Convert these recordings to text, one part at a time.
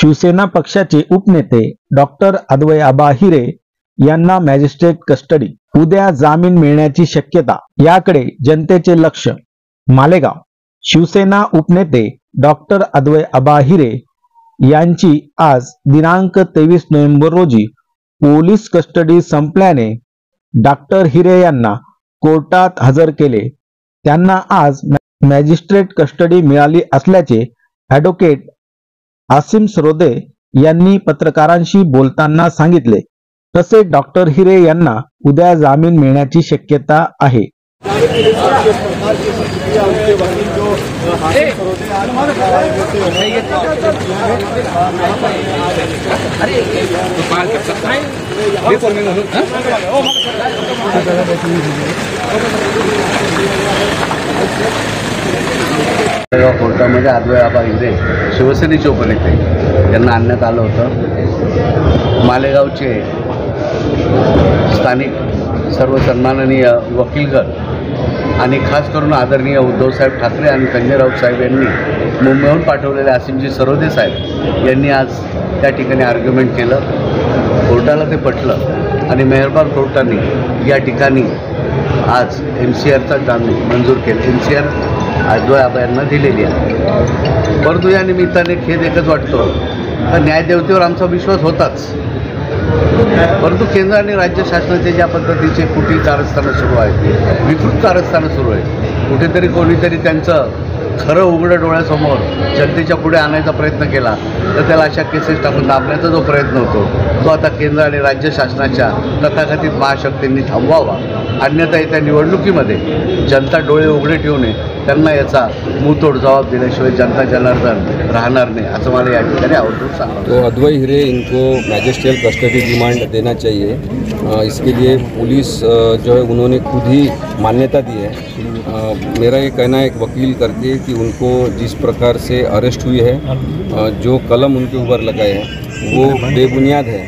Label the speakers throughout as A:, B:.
A: शिवसेना पक्षाचे उपनेते डॉक्टर अद्वै आबा हिरे यांना मॅजिस्ट्रेट कस्टडी, उद्या जामीन मिळण्याची शक्यता, याकडे जनतेचे लक्ष। मालेगाव शिवसेना उपनेते डॉक्टर अद्वै आबा हिरे यांची आज दिनांक 23 नोव्हेंबर रोजी पोलीस कस्टडी संपल्याने डॉक्टर हिरे यांना कोर्टात हजर केले। त्यांना आज मॅजिस्ट्रेट कस्टडी मिळाली असल्याचे ॲडव्होकेट आसिम सरोदे यांनी पत्रकारांशी बोलताना सांगितले। तसेच डॉक्टर हिरे यांना उद्या जामीन मिळण्याची शक्यता आहे।
B: कोर्टामध्ये अद्वै आबा हिरे शिवसेनेचे उपनेते यांना आणण्यात आलं होतं। मालेगावचे स्थानिक सर्व सन्माननीय वकीलगण आणि खास करून आदरणीय उद्धवसाहेब ठाकरे आणि संजय राऊत साहेब यांनी मुंबईहून पाठवलेले आसिमजी सरोदे साहेब यांनी आज त्या ठिकाणी आर्ग्युमेंट केलं। कोर्टाला ते पटलं आणि मेहरबान कोर्टाने या ठिकाणी आज MCRचा जामीन मंजूर केला। MCR अद्वै आबा यांना दिलेली आहे। परंतु या निमित्ताने खेद एकच वाटतो का न्यायदेवतेवर आमचा विश्वास होताच, परंतु केंद्र आणि राज्य शासनाचे ज्या पद्धतीचे कुठे कारस्थानं सुरू आहेत, विकृत कारस्थानं सुरू आहेत, कुठेतरी कोणीतरी त्यांचं खरं उघडं डोळ्यासमोर जनतेच्या पुढे आणायचा प्रयत्न केला तर त्याला अशा केसेस टाकून दाबण्याचा जो प्रयत्न होतो तो आता केंद्र आणि राज्य शासनाच्या तथाकथित महाशक्तींनी थांबवावा। अन्यथा येत्या निवडणुकीमध्ये जनता डोळे उघडे ठेवू नये, त्यांना याचा मुंहतोड जवाब दिल्याशिवाय जनता जनार्दन राहणार नाही, असं मला या ठिकाणी आवर्जून सांगा।
C: तो अद्वै हिरे इनको मैजिस्ट्रेट कस्टडी रिमांड देना चाहिए। इसके लिए पुलिस जो है उन्होंने खुद ही मान्यता दी है। मेरा ये कहना है एक वकील करके कि उनको जिस प्रकार से अरेस्ट हुई है, जो कलम उनके ऊपर लगाए हैं वो बेबुनियाद है,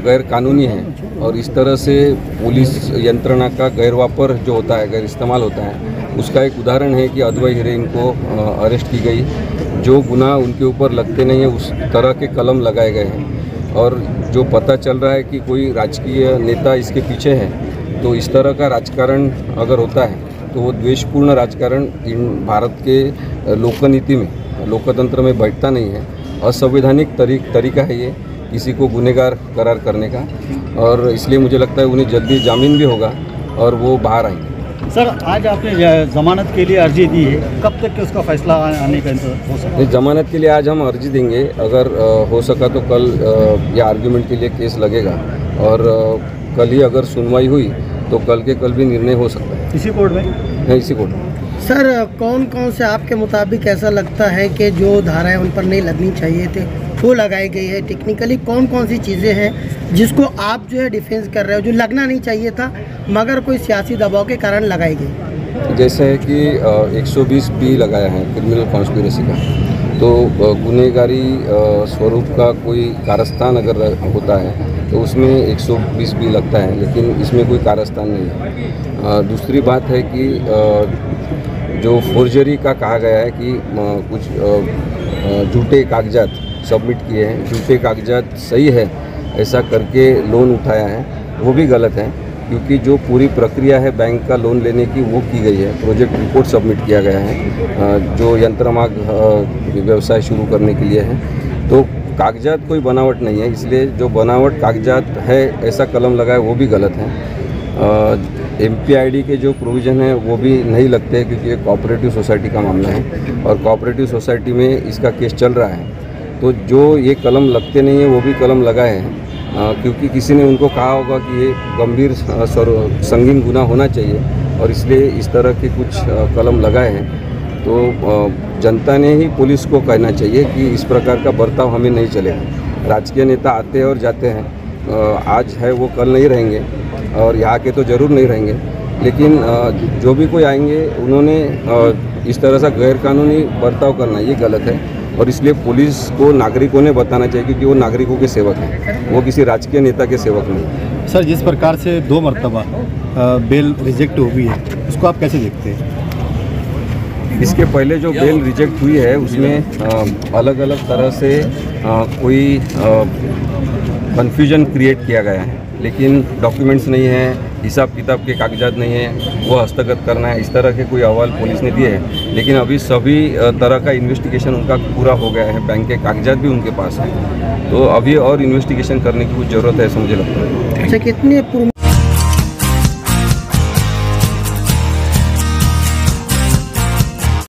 C: गैर कानूनी है और इस तरह से पुलिस यंत्रणा का गैरवापर जो होता है, गैर इस्तेमाल होता है, उसका एक उदाहरण है कि अद्वै हिरे इनको अरेस्ट की गई। जो गुनाह उनके ऊपर लगते नहीं है उस तरह के कलम लगाए गए हैं और जो पता चल रहा है कि कोई राजकीय नेता इसके पीछे है, तो इस तरह का राजकारण अगर होता है तो वो द्वेषपूर्ण राजकारण इन भारत के लोकनीति में, लोकतंत्र में बैठता नहीं है। असंवैधानिक तरीका है ये किसी को गुनहगार करार करने का, और इसलिए मुझे लगता है उन्हें जल्दी जामीन भी होगा और वो बाहर आएंगे।
D: सर, आज आपने जमानत के लिए अर्जी दी है, कब तक के उसका फैसला आने का हो सकता है?
C: जमानत के लिए आज हम अर्जी देंगे, अगर हो सका तो कल या आर्ग्यूमेंट के लिए केस लगेगा और कल ही अगर सुनवाई हुई तो कल के कल भी निर्णय हो सकता है।
D: इसी कोर्ट में?
C: नहीं, इसी कोर्ट में।
E: सर, कौन कौन से आपके मुताबिक ऐसा लगता है कि जो धाराएं उन पर नहीं लगनी चाहिए थे वो लगाई गई है? टेक्निकली कौन कौन सी चीज़ें हैं जिसको आप जो है डिफेंस कर रहे हो, जो लगना नहीं चाहिए था मगर कोई सियासी दबाव के कारण लगाई गई?
C: जैसे है कि 120B लगाया है क्रिमिनल कॉन्स्पिरेसी का, तो गुनहगारी स्वरूप का कोई कारस्तान अगर होता है तो उसमें 120B लगता है, लेकिन इसमें कोई कारस्तान नहीं है। दूसरी बात है कि जो फोर्जरी का कहा गया है कि कुछ झूठे कागजात सबमिट किए हैं, झूठे कागजात सही है ऐसा करके लोन उठाया है, वो भी गलत है, क्योंकि जो पूरी प्रक्रिया है बैंक का लोन लेने की वो की गई है। प्रोजेक्ट रिपोर्ट सबमिट किया गया है जो यंत्रमाग व्यवसाय शुरू करने के लिए है, तो कागजात कोई बनावट नहीं है, इसलिए जो बनावट कागजात है ऐसा कलम लगाए वो भी गलत है। MPID के जो प्रोविज़न है वो भी नहीं लगते, क्योंकि ये कोऑपरेटिव सोसाइटी का मामला है और कोऑपरेटिव सोसाइटी में इसका केस चल रहा है, तो जो ये कलम लगते नहीं है वो भी कलम लगाए हैं, क्योंकि किसी ने उनको कहा होगा कि ये गंभीर संगीन गुनाह होना चाहिए और इसलिए इस तरह के कुछ कलम लगाए हैं। तो जनता ने ही पुलिस को कहना चाहिए कि इस प्रकार का बर्ताव हमें नहीं चलेगा। राजकीय नेता आते हैं और जाते हैं, आज है वो कल नहीं रहेंगे और यहाँ के तो ज़रूर नहीं रहेंगे, लेकिन जो भी कोई आएंगे उन्होंने इस तरह से गैरकानूनी बर्ताव करना ये गलत है और इसलिए पुलिस को नागरिकों ने बताना चाहिए, क्योंकि वो नागरिकों के सेवक हैं, वो किसी राजकीय नेता के सेवक नहीं।
D: सर, जिस प्रकार से 2 मरतबा बेल रिजेक्ट हुई है उसको आप कैसे देखते हैं?
C: इसके पहले जो बेल रिजेक्ट हुई है उसमें अलग अलग तरह से कोई कन्फ्यूजन क्रिएट किया गया है, लेकिन डॉक्यूमेंट्स नहीं है, हिसाब किताब के कागजात नहीं है, वो हस्तगत करना है, इस तरह के कोई अहवाल पुलिस ने दिए हैं। लेकिन अभी सभी तरह का इन्वेस्टिगेशन उनका पूरा हो गया है, बैंक के कागजात भी उनके पास हैं, तो अभी और इन्वेस्टिगेशन करने की कुछ ज़रूरत है ऐसा मुझे लगता है।
E: अच्छा, कितने